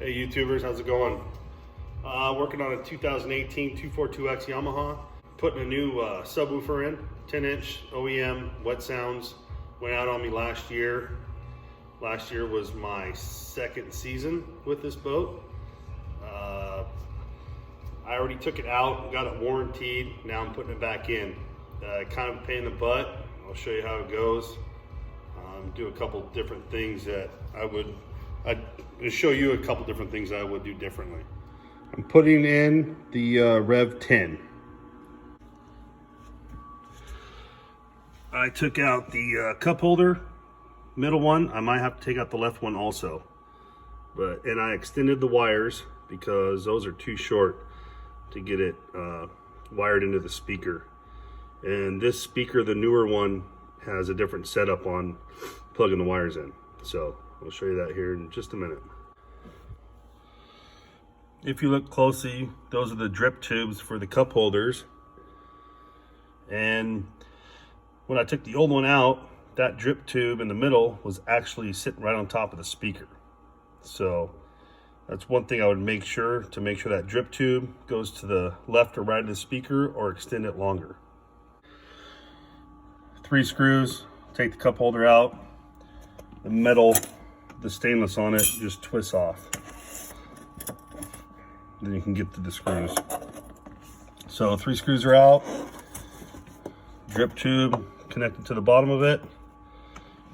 Hey YouTubers, how's it going? Working on a 2018 242X Yamaha. Putting a new subwoofer in, 10-inch OEM, Wet Sounds. Went out on me last year. Last year was my second season with this boat. I already took it out, got it warranted. Now I'm putting it back in. Kind of a pain in the butt. I'll show you how it goes. Do a couple different things that I'd show you a couple different things I would do differently. I'm putting in the Rev 10. I took out the cup holder, middle one. I might have to take out the left one also. And I extended the wires because those are too short to get it wired into the speaker. And this speaker, the newer one, has a different setup on plugging the wires in. So I'll show you that here in just a minute. If you look closely, those are the drip tubes for the cup holders. And when I took the old one out, that drip tube in the middle was actually sitting right on top of the speaker. So that's one thing I would make sure that drip tube goes to the left or right of the speaker, or extend it longer. 3 screws, take the cup holder out. The metal, the stainless on it, just twists off. Then you can get to the screws. So 3 screws are out. Drip tube connected to the bottom of it.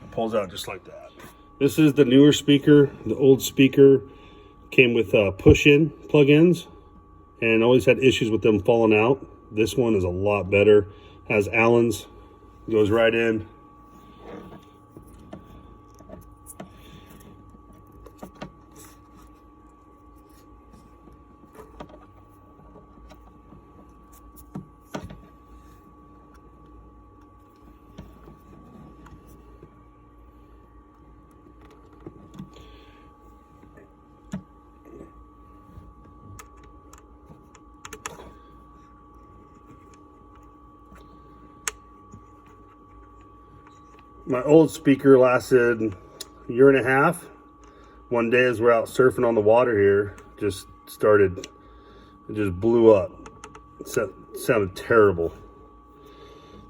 It pulls out just like that. This is the newer speaker. The old speaker came with push-in plug-ins and always had issues with them falling out. This one is a lot better. Has Allen's, goes right in. My old speaker lasted a year and a half. One day as we're out surfing on the water here, it just blew up. It sounded terrible.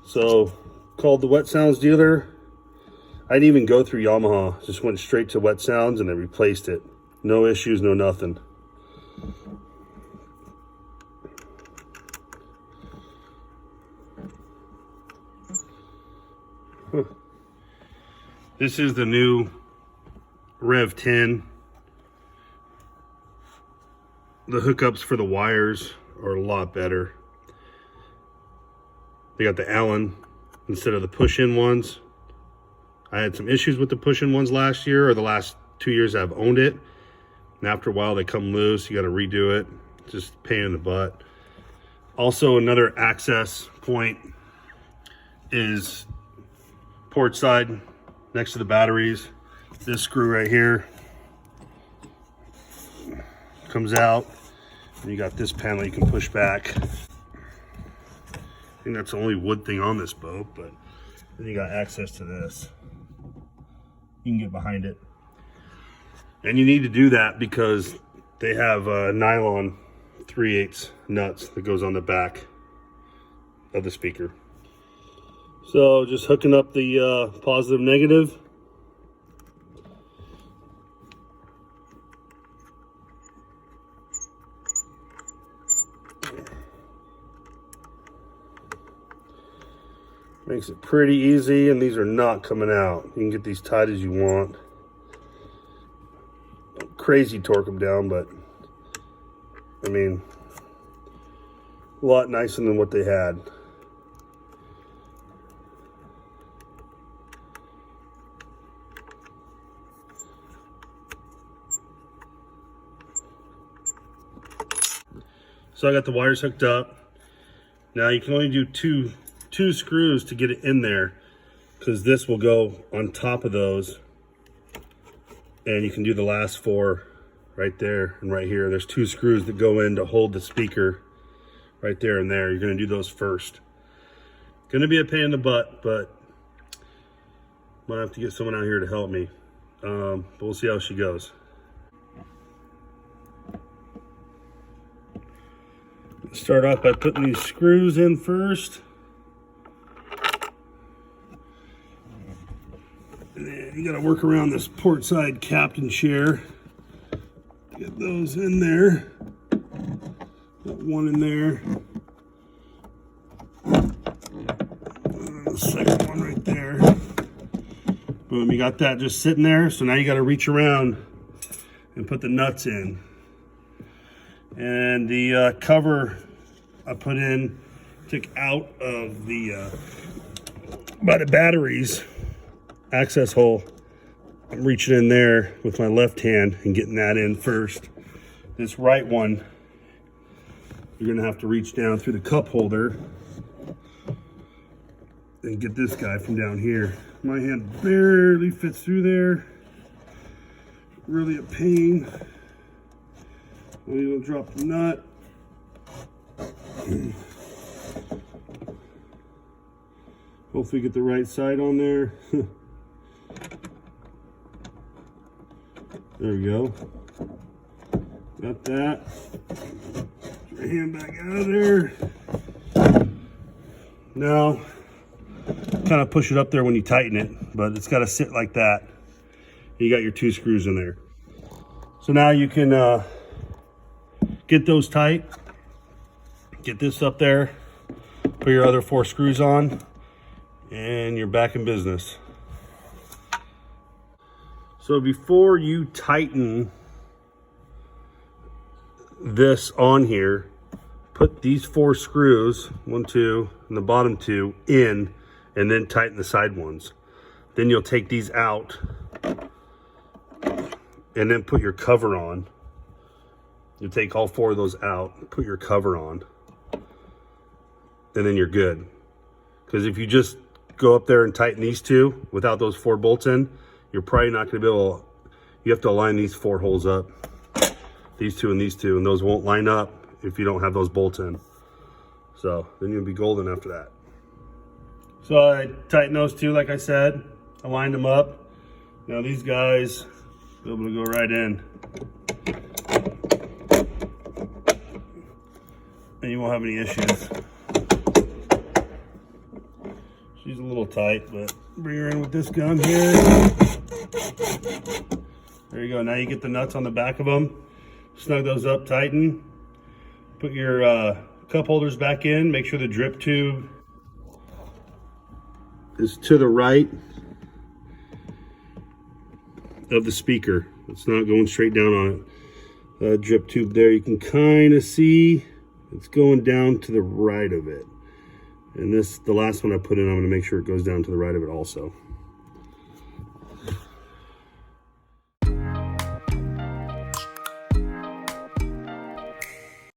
So called the Wet Sounds dealer. I didn't even go through Yamaha, just went straight to Wet Sounds and they replaced it. No issues, no nothing. This is the new Rev 10. The hookups for the wires are a lot better. They got the Allen instead of the push-in ones. I had some issues with the push-in ones last year, or the last 2 years I've owned it. And after a while they come loose, you gotta redo it. Just a pain in the butt. Also, another access point is port side. Next to the batteries, this screw right here comes out, and you got this panel you can push back. I think that's the only wood thing on this boat, but then you got access to this. You can get behind it. And you need to do that because they have nylon 3/8 nuts that goes on the back of the speaker. So just hooking up the positive negative. Makes it pretty easy, and these are not coming out. You can get these tight as you want. Don't crazy torque them down, but I mean, a lot nicer than what they had. So I got the wires hooked up. Now you can only do two screws to get it in there, because this will go on top of those, and you can do the last 4 right there and right here. There's 2 screws that go in to hold the speaker right there and there. You're going to do those first. Going to be a pain in the butt, but might have to get someone out here to help me. But we'll see how she goes. Start off by putting these screws in first. And then you got to work around this port side captain chair. Get those in there. Got one in there. And the second one right there. Boom, you got that just sitting there. So now you got to reach around and put the nuts in. And the cover I put in, took out of the by the batteries access hole. I'm reaching in there with my left hand and getting that in first. This right one, you're gonna have to reach down through the cup holder and get this guy from down here. My hand barely fits through there. Really a pain. When you don't drop the nut. Hopefully get the right side on there. There we go. Got that. Get your hand back out of there. Now, kind of push it up there when you tighten it, but it's got to sit like that. You got your 2 screws in there. So now you can get those tight. Get this up there. Put your other 4 screws on, and you're back in business. So before you tighten this on here, put these 4 screws, 1, 2, and the bottom 2 in, and then tighten the side ones. Then you'll take these out and then put your cover on. You'll take all 4 of those out, put your cover on, and then you're good. Because if you just go up there and tighten these 2 without those 4 bolts in, you're probably not going to be able to, you have to line these 4 holes up. These 2 and these 2, and those won't line up if you don't have those bolts in. So then you'll be golden after that. So I tightened those 2 like I said. I lined them up. Now these guys will be able to go right in. And you won't have any issues. She's a little tight, but bring her in with this gun here. There you go. Now you get the nuts on the back of them. Snug those up, tighten. Put your cup holders back in. Make sure the drip tube is to the right of the speaker. It's not going straight down on it. Drip tube there, you can kind of see it's going down to the right of it. And this, the last one I put in, I'm going to make sure it goes down to the right of it also.